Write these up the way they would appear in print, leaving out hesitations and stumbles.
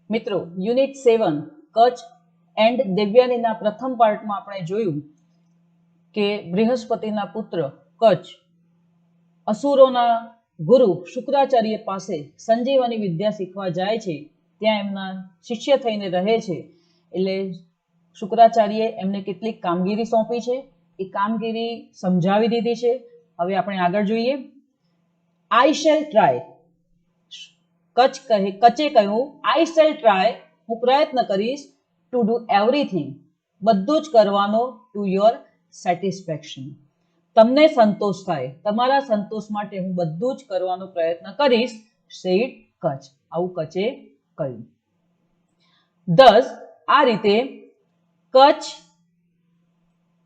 મિત્રો unit 7 Kutch and દેવ્યાનીના પ્રથમ પાર્ટમાં આપણે જોયું કે બૃહસ્પતિના પુત્ર કચ્છ અસુરોના ગુરુ શુક્રાચાર્ય પાસે સંજીવની વિદ્યા શીખવા જાય છે, ત્યાં એમના શિષ્ય થઈને રહે છે. એટલે શુક્રાચાર્યએ એમને કેટલીક કામગીરી સોંપી છે, એ કામગીરી સમજાવી દીધી છે. હવે આપણે આગળ જોઈએ. આઈ શેલ ટ્રાય, કચ્છે કહ્યું આઈ શેલ ટ્રાય, હું પ્રયત્ન કરીશ, ટુ ડુ એવરીથિંગ, બધું જ કરવાનો, ટુ યોર સેટિસ્ફેક્શન, તમને સંતોષ થાય, તમારા સંતોષ માટે હું બધું જ કરવાનો પ્રયત્ન કરીશ, સેડ કચ્છ, આવું કચ્છે કહ્યું. ધસ, આ રીતે Kacha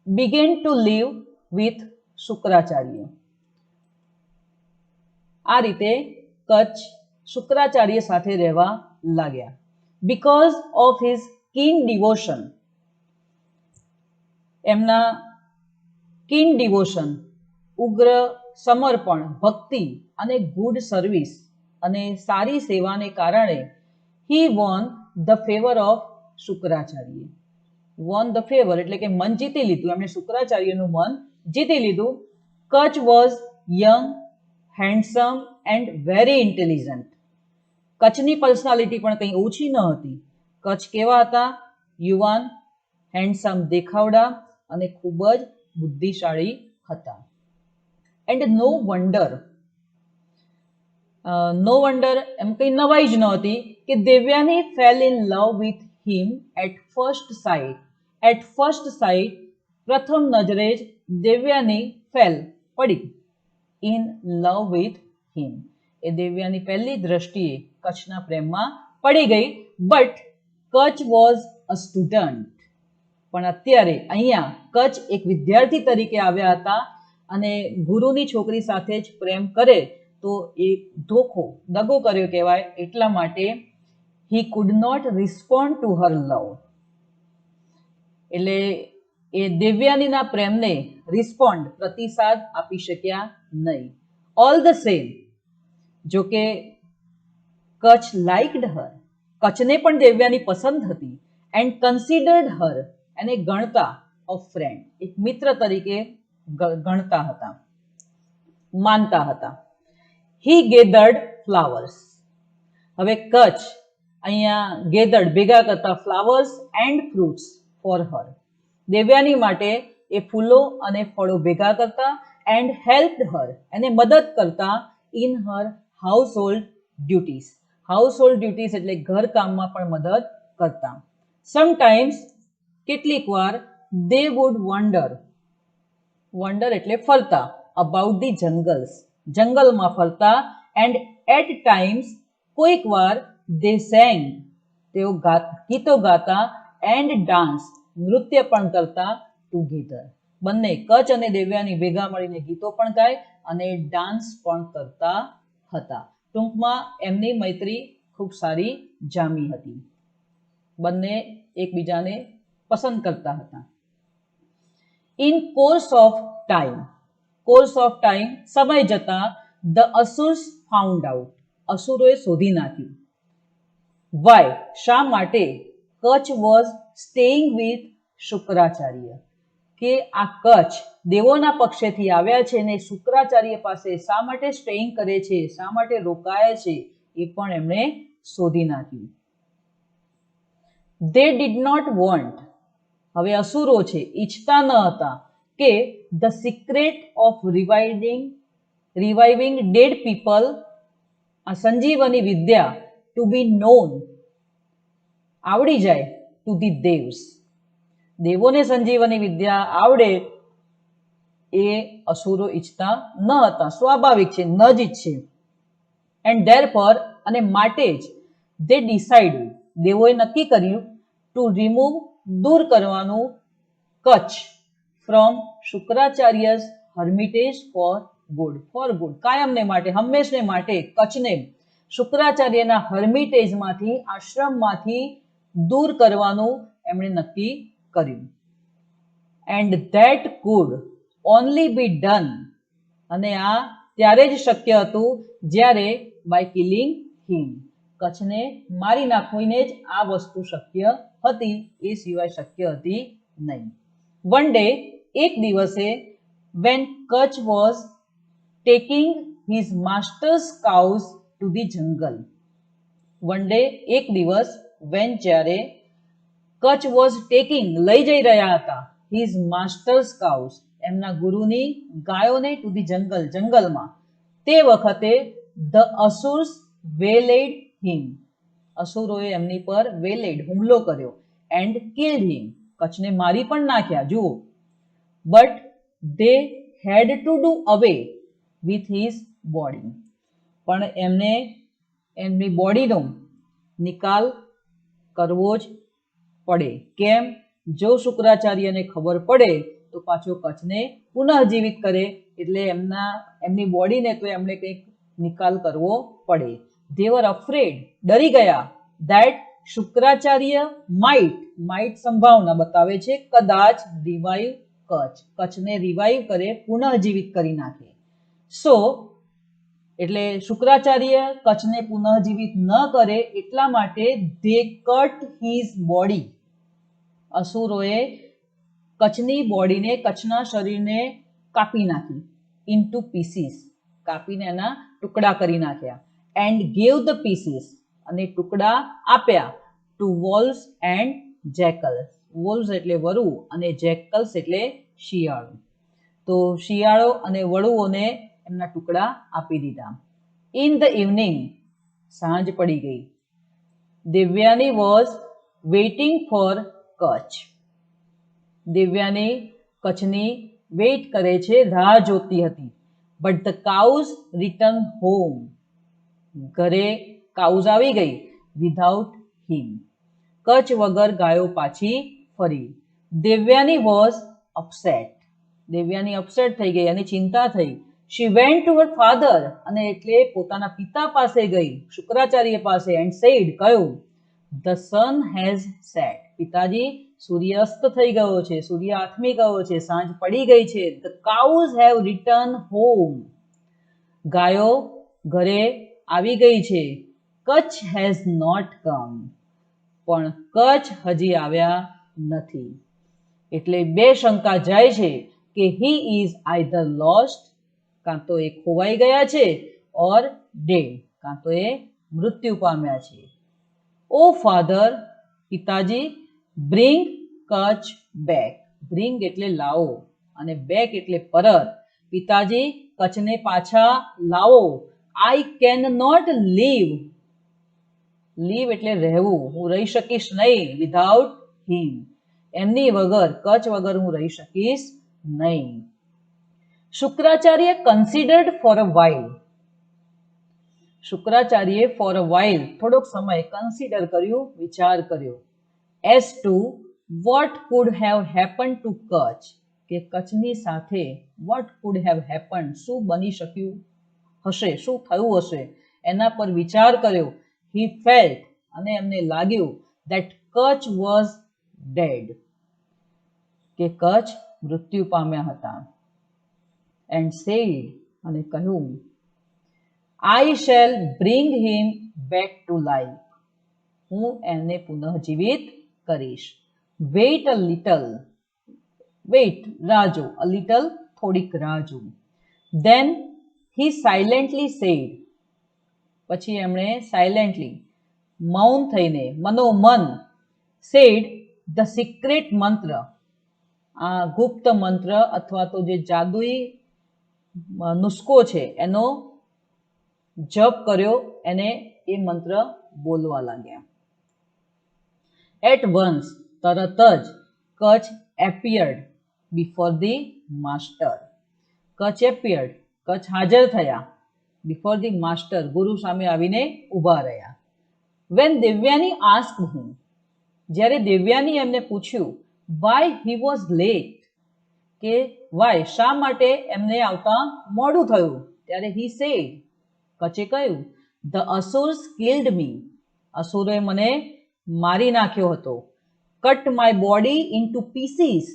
began to live with Shukracharya, આ રીતે કચ્છ શુક્રાચાર્ય સાથે રહેવા લાગ્યા. Because of his keen devotion, એમના કીન ડિવોશન, ઉગ્ર સમર્પણ, ભક્તિ અને ગુડ સર્વિસ અને સારી સેવાને કારણે he won the favour of Shukracharya. Won the favour એટલે કે મન જીતી લીધું, એમણે શુક્રાચાર્યનું મન જીતી લીધું. Kutch was young, handsome and very intelligent. કચ્છની પર્સનાલિટી પણ કંઈ ઓછી ન હતી. કચ્છ કેવા હતા? યુવાન, હેન્ડસમ દેખાવડા અને ખૂબ જ બુદ્ધિશાળી હતા. એન્ડ નો વન્ડર, એમ કંઈ નવાઈ જ નહોતી કે Devyani fell in love with him at first sight. At first sight, પ્રથમ નજરે જ દેવ્યાની ફેલ, પડી, ઇન લવ વિથ હિમ, એ દેવ્યાની પહેલી દ્રષ્ટિએ કચ્છના પ્રેમમાં પડી ગઈ. But Kacha was a student, પણ અત્યારે અહીંયા કચ્છ એક વિદ્યાર્થી તરીકે આવ્યા હતા અને ગુરુની છોકરી સાથે જ પ્રેમ કરે તો એ દગો કર્યો કહેવાય. એટલા માટે he could not respond to her love, એટલે એ દેવ્યાનીના પ્રેમને પ્રતિસાદ આપી શક્યા નહીં. ઓલ ધ સેમ, જો કે કચ્છ લાઇકડ હર, કચ્છને પણ દેવ્યાની પસંદ હતી. એન્ડ કન્સિડર્ડ હર, એને ગણતા, ઓફ ફ્રેન્ડ, એક મિત્ર તરીકે ગણતા હતા, માનતા હતા. હી ગેધર્ડ ફ્લાવર્સ, હવે કચ્છ અહીંયા ગેધર્ડ ભેગા કરતા, flowers and fruits for her, Devyani માટે એ ફૂલો અને ફળો ભેગા કરતા. એન્ડ હેલ્પ્ડ હર, એને મદદ કરતા. In her household duties, household duties એટલે ઘર કામમાં પણ મદદ કરતા. સમટાઈમ્સ, કેટલીક વાર, દે વુડ વન્ડર એટલે ફરતા, અબાઉટ ધી જંગલ્સ, જંગલમાં ફરતા. એન્ડ એટ ટાઈમ્સ, કોઈક વાર, દે સેંગ, તેઓ ગીતો ગાતા. એન્ડ ડાન્સ, નૃત્ય પણ કરતા, ટુગેધર, બંને કચ્છ અને દેવ્યાની ભેગા મળીને ગીતો પણ ગાય અને ડાન્સ પણ કરતા હતા. ટૂંકમાં એમની મૈત્રી ખૂબ સારી જામી હતી, બંને એકબીજાને પસંદ કરતા હતા. ઇન કોર્સ ઓફ ટાઈમ, સમય જતા, ધ અસુર્સ ફાઉન્ડ આઉટ, અસુરોએ શોધી નાખ્યું. વાય, શા માટે, Kutch was staying with Shukracharya, કે આ કચ્છ દેવોના પક્ષેથી આવ્યા છે ને શુક્રાચાર્ય પાસે શા માટે સ્ટેઇંગ કરે છે, શા માટે રોકાય છે, એ પણ એમણે શોધી નાખ્યું. દે ડીડ નોટ વોન્ટ, હવે અસુરો છે, ઈચ્છતા ન હતા કે the secret of reviving dead people, આ સંજીવની વિદ્યા, ટુ બી નોન, આવડી જાય, ટુ ધી દેવ્સ, દેવોને સંજીવની વિદ્યા આવડે એ અસુરો ઈચ્છતા ન હતા. સ્વાભાવિક છે, ન જ ઈચ્છે. એન્ડ ધેરફોર, અને માટે જ, દે ડિસાઇડેડ, દેવોએ નક્કી કર્યું, ટુ રિમૂવ, દૂર કરવાનું, Kacha from Shukracharya's hermitage for good, કાયમને માટે, હંમેશને માટે કચ્છને શુક્રાચાર્યના હર્મિટેજમાંથી, આશ્રમમાંથી દૂર કરવાનું એમણે નક્કી કર્યું. And that food only B done, અને આ ત્યારે જ શક્ય હતું જ્યારે બાય કિલિંગ હિમ, કચ્છને મારી નાખવીને જ આ વસ્તુ શક્ય હતી, એ સિવાય શક્ય હતી નહીં. વન ડે, એક દિવસે, when Kutch was taking his master's cows to the jungle. One day, એક દિવસ, when જ્યારે કચ્છ was taking લઈ જઈ રહ્યા હતા his master's cows એમના ગુરુની ગાયોને to the jungle જંગલમાં, તે વખતે the asurs waylaid him અસુરોએ એમની પર waylaid હુમલો કર્યો and killed him કચ્છને મારી પણ નાખ્યા. જુઓ, but they had to do away with his body પણ એમને એમની બોડીનો નિકાલ કરવો જ પડે. કેમ? જો શુક્રાચાર્યને ખબર પડે તો પાછો કચ્છને પુનઃજીવિત કરે, એટલે એમની બોડીને તો એમણે કંઈક નિકાલ કરવો પડે. they were afraid ડરી ગયા that શુક્રાચાર્ય might સંભાવના બતાવે છે કદાચ રિવાઇવ કચ્છને રિવાઇવ કરે, પુનઃજીવિત કરી નાખે. સો એટલે શુક્રાચાર્ય કચ્છને પુનઃજીવિત ન કરે એટલા માટે they cut his body અસુરોએ કચ્છની બોડીને, કચ્છના શરીરને કાપી નાખી into pieces કાપીને એના ટુકડા કરી નાખ્યા. and gave the pieces અને ટુકડા આપ્યા to wolves and jackals. wolves એટલે વરુ અને jackals એટલે શિયાળો. તો શિયાળો અને વડુઓને એમના ટુકડા આપી દીધા. in the evening સાંજ પડી ગઈ. Devyani was waiting for Kutch Devyani કચ્છની વેઇટ કરે છે, રાહ જોતી હતી. but the cows return home ઘરે કાઉઝ આવી ગઈ without him કચ્છ વગર ગાયો પાછી ફરી. Devyani was upset Devyani upset થઈ ગઈ અને ચિંતા થઈ. she went to her father અને એટલે પોતાના પિતા પાસે ગઈ, શુક્રાચાર્ય પાસે, and said કહ્યું the sun has set પિતાજી સૂર્યાસ્ત થઈ ગયો છે, સૂર્ય આથમી ગયો છે, સાંજ પડી ગઈ છે. the cows have returned home ગાયો ઘરે આવી ગઈ છે. કચ્છ has not come પણ કચ્છ હજી આવ્યા નથી. એટલે બે શંકા જાય છે કે he is either lost કાં તો એ ખોવાઈ ગયા છે, or dead કાં તો એ મૃત્યુ પામ્યા છે. ઓ ફાધર પિતાજી, bring કચ્છ back bring એટલે લાવો અને back એટલે પરત. પિતાજી કચ્છને પાછા લાવો. I cannot live એટલે રહેવું, હું રહી શકીશ નહીં without him એમની વગર, કચ્છ વગર હું રહી શકીશ નહીં. Shukracharya considered for a while શુક્રાચાર્યે for a while થોડોક સમય કન્સિડર કર્યું, વિચાર કર્યો. as to what could have happened to Kutch કે કચ્છની સાથે what could have happened શું બની શક્યું હશે, શું થયું હશે એના પર વિચાર કર્યો. he felt અને એમને લાગ્યું that કચ્છ was dead કે કચ્છ મૃત્યુ પામ્યા હતા. and said અને કહ્યું I shall bring him back to life હું એને પુનઃજીવિત કરીશ. wait a little wait રાહ જો, a little થોડીક રાહ જો. then he silently said પછી એમણે silently મૌન થઈને, મનોમન, said the secret મંત્ર આ ગુપ્ત મંત્ર અથવા તો જે જાદુઈ નુસ્ખો છે એનો જપ કર્યો, એને એ મંત્ર બોલવા લાગ્યા. at once તરત જ Kutch appeared before the master Kutch appeared Kutch હાજર થયા before the master ગુરુ સામે આવીને ઊભા રહ્યા. when દેવ્યાની asked him જ્યારે દેવ્યાની એમને પૂછ્યું why he was late કે why શા માટે એમને આવતા મોડું થયું, ત્યારે he said કચ્છે કહ્યું the asurs killed me અસુરોએ મને મારી નાખ્યો હતો. cut my body into pieces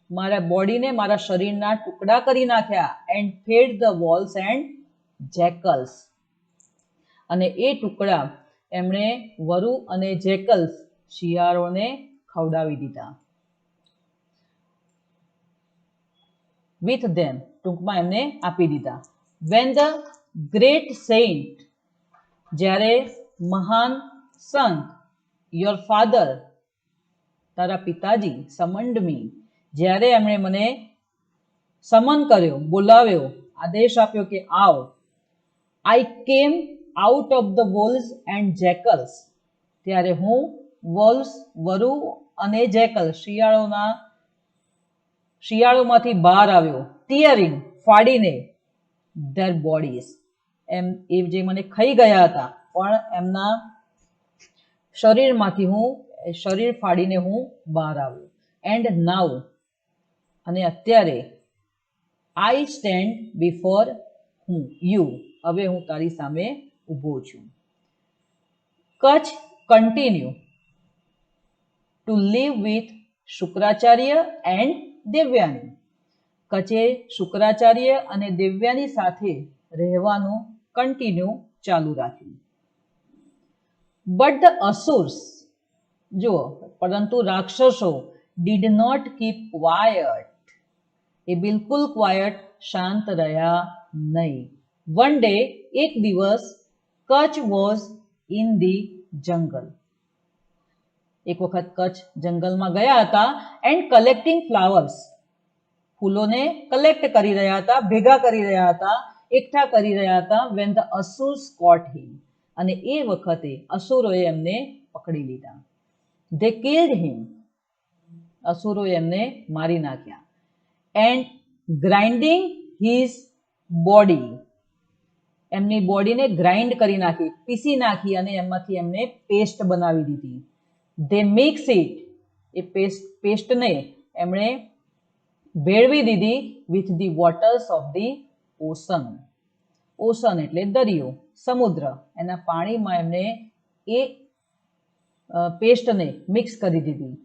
મારા બોડીને, મારા શરીરના ટુકડા કરી નાખ્યા. and fed the wolves and jackals અને એ ટુકડા એમણે વરુ અને જેકલ્સ શિયાળોને ખવડાવી દીધા. વિથ ધેમ ટૂંકમાં એમને આપી દીધા. વેન ધ ગ્રેટ સેન્ટ, જ્યારે મહાન સંત, યોર ફાધર, તારા પિતાજી, સમન્ડ મી, જ્યારે એમણે મને સમન કર્યો, બોલાવ્યો, આદેશ આપ્યો કે આવ, I came out of the wolves and jackals, ત્યારે હું વોલ્સ, વરુ અને જેકલ, શિયાળોમાંથી બહાર આવ્યો. ટીયરિંગ, ફાડીને, ધેર બોડીઝ, એ જે મને ખાઈ ગયા હતા પણ એમના શરીરમાંથી શરીર ફાડીને હું બહાર આવ્યો. એન્ડ નાઉ, અને અત્યારે, આઈ સ્ટેન્ડ બિફોર યુ, હવે હું તારી સામે ઊભો છું. Kacha continue to live with Shukracharya and Devayani, કચ્છે શુક્રાચાર્ય અને દેવયાની સાથે રહેવાનું કન્ટિન્યુ ચાલુ રાખ્યું. બટ ધ અસુર્સ, જુઓ, પરંતુ રાક્ષસો ડીડ નોટ કીપ ક્વાયટ, એ બિલકુલ ક્વાયટ, શાંત રહ્યા નહીં. વન ડે, એક દિવસ, કચ્છ વોઝ ઇન ધી જંગલ, એક વખત કચ્છ જંગલમાં ગયા હતા. એન્ડ કલેક્ટિંગ ફ્લાવર્સ, ફૂલોને કલેક્ટ કરી રહ્યા હતા, ભેગા કરી રહ્યા હતા, એકઠા કરી રહ્યા હતા. વેન ધ અસુર્સ કોટ હિમ, અને એ વખતે અસુરોએ એમને પકડી લીધા. ધે કિલ્ડ હિમ, અસુરોએ એમને મારી નાખ્યા. એન્ડ ગ્રાઇન્ડિંગ હિઝ બોડી, એમની બોડીને ગ્રાઇન્ડ કરી નાખી, પીસી નાખી અને એમાંથી એમને પેસ્ટ બનાવી દીધી. ધે મિક્સ ઇટ, એ પેસ્ટને એમણે ભેળવી દીધી with the waters of the ocean, ocean એટલે દરિયો, સમુદ્ર, એના પાણીમાં એમણે એ પેસ્ટને મિક્સ કરી દીધી.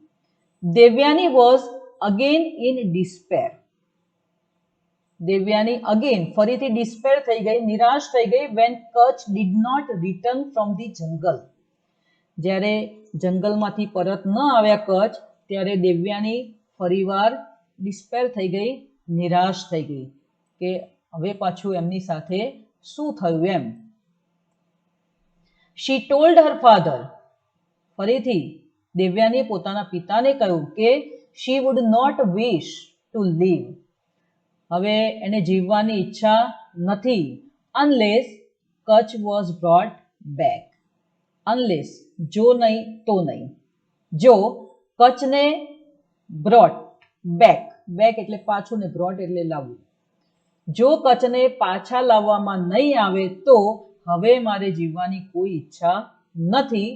Devayani was again in despair, Devayani again ફરીથી ડિસ્પેર થઈ ગઈ, નિરાશ થઈ ગઈ. When Kacha did not return from the jungle, જ્યારે જંગલમાંથી પરત ન આવ્યા કચ્છ, ત્યારે દેવયાની ફરીવાર ડિસ્પેર થઈ ગઈ, નિરાશ થઈ ગઈ કે હવે પાછું એમની સાથે શું થયું એમ. શી ટોલ્ડ હર ફાધર, ફરીથી દેવયાનીએ પોતાના પિતાને કહ્યું કે she would not wish to live, હવે એને જીવવાની ઈચ્છા નથી. Unless Kacha was brought back, unless, જો નહીં તો નહીં, જો કચ્છને બ્રોટ બેક, બેક એટલે પાછું ને બ્રોટ એટલે લાવવું, જો કચ્છને પાછા લાવવામાં નહીં આવે તો હવે મારે જીવવાની કોઈ ઈચ્છા નથી.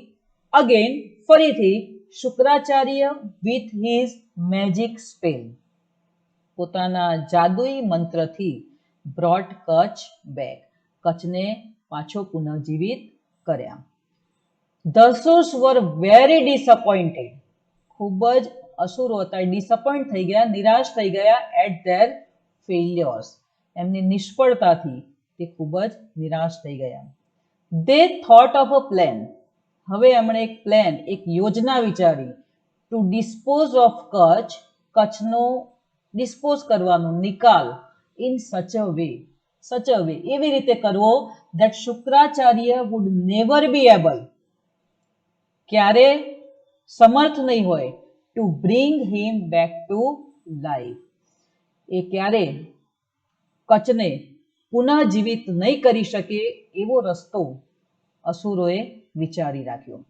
અગેન, ફરીથી, Shukracharya with his magic spell, પોતાના જાદુઈ મંત્રથી બ્રોટ કચ્છ બેક, કચ્છને પાછો પુનઃજીવિત કર્યા. The Asurs were very disappointed, ખૂબ જ અસુરો હતા ડિસઅપોઇન્ટ થઈ ગયા, નિરાશ થઈ ગયા. એટ ધેર ફેલ્યોર્સ, એમની નિષ્ફળતાથી તે ખૂબ જ નિરાશ થઈ ગયા. They thought of a plan, હવે એમણે એક પ્લાન, એક યોજના વિચારી. ટુ ડિસ્પોઝ ઓફ કચ્છ, કચ્છનો ડિસ્પોઝ કરવાનો, નિકાલ. ઇન સચ અ વે, એવી રીતે કરવો that Shukracharya would never be able, ક્યારે સમર્થ નહીં હોય, to bring him back to life, એ ક્યારે કચ્છને પુનઃજીવિત નહીં કરી શકે એવો રસ્તો અસુરોએ વિચારી રાખ્યો.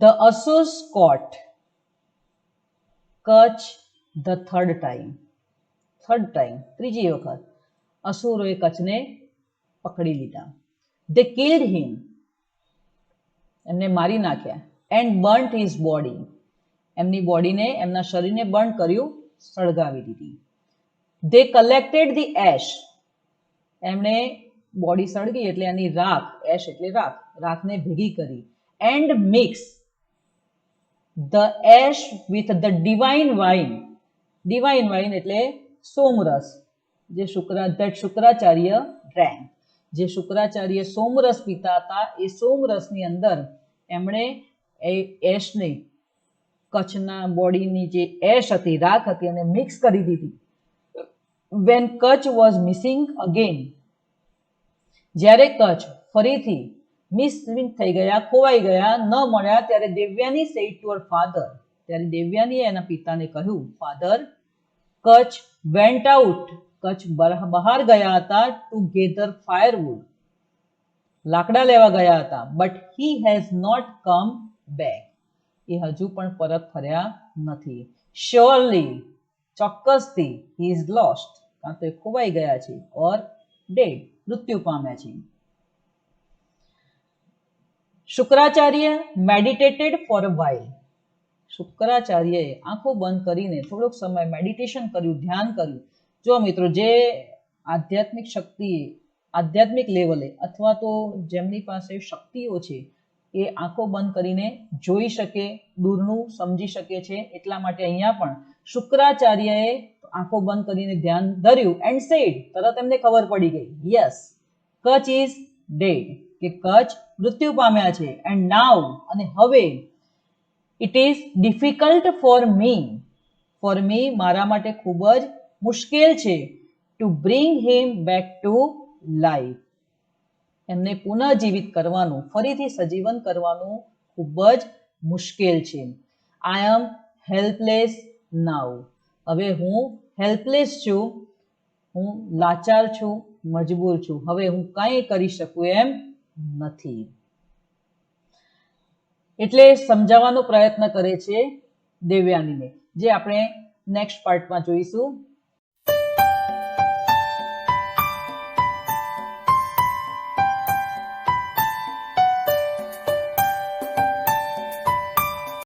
The asurs caught Kacha the third time, ત્રીજી વખત અસુરોએ કચ્છને પકડી લીધા. દે કિલ્ડ હિમ, એમને મારી નાખ્યા. એન્ડ બર્ન્ટ હિઝ બોડી, એમની બોડીને, એમના શરીરને બર્ન કર્યું, સળગાવી દીધી. દે કલેક્ટેડ ધી એશ, એમણે બોડી સળગી એટલે એની રાખ, એશ એટલે રાખ, રાખને ભેગી કરી. And mix the ash with the divine wine, divine wine એટલે સોમરસ, જે શુક્રાચાર્ય ડ્રેન્ક, જે શુક્રાચાર્ય સોમરસ પીતા હતા એ સોમરસની અંદર એમણે એ એશને કચ્છના બોડીની જે એશ હતી, રાખ હતી, એને મિક્સ કરી દીધી. When Kacha was missing again, જ્યારે કચ્છ ફરીથી મિસિંગ થઈ ગયા, ખોવાઈ ગયા, ન મળ્યા, ત્યારે Devyani said to her father, ત્યારે દેવયાનીએ એના પિતાને કહ્યું, father, Kutch vent out, Kutch બહાર ગયા હતા, ટુ ગેધર ફાયરવુડ, લાકડા લેવા ગયા હતા, but he has not come back, એ હજુ પણ પરત ફર્યા નથી. શ્યોરલી, ચોક્કસથી, હી ઇઝ લોસ્ટ, કાં તો એ ખોવાઈ ગયા છે, ઓર ડેડ, મૃત્યુ પામ્યા છે. Shukracharya meditated for a while, શુક્રાચાર્યએ આંખો બંધ કરીને થોડોક સમય મેડિટેશન કર્યું, ધ્યાન કર્યું. જો મિત્રો, જે આધ્યાત્મિક શક્તિ, આધ્યાત્મિક લેવલે અથવા તો જેમની પાસે શક્તિઓ છે એ આંખો બંધ કરીને જોઈ શકે, દૂરનું સમજી શકે છે. એટલા માટે અહીંયા પણ શુક્રાચાર્યએ આંખો બંધ કરીને ધ્યાન ધર્યું એન્ડ સેડ, તરત એમને ખબર પડી ગઈ, યસ, કચ્છ ઇઝ ડેડ, કે કચ્છ મૃત્યુ પામ્યા છે. એન્ડ નાઉ, અને હવે, it is difficult for me, મારા માટે ખૂબ જ મુશ્કેલ છે, two bring him back to life, એમને પુનઃજીવિત કરવાનું, ફરીથી સજીવન કરવાનું ખૂબ જ મુશ્કેલ છે. આઈ એમ હેલ્પલેસ નાઉ, હવે હું હેલ્પલેસ છું, હું લાચાર છું, મજબૂર છું, હવે હું કંઈ કરી શકું એમ નથી. એટલે સમજાવવાનો પ્રયત્ન કરે છે દેવયાનીને, જે આપણે નેક્સ્ટ પાર્ટમાં જોઈશું.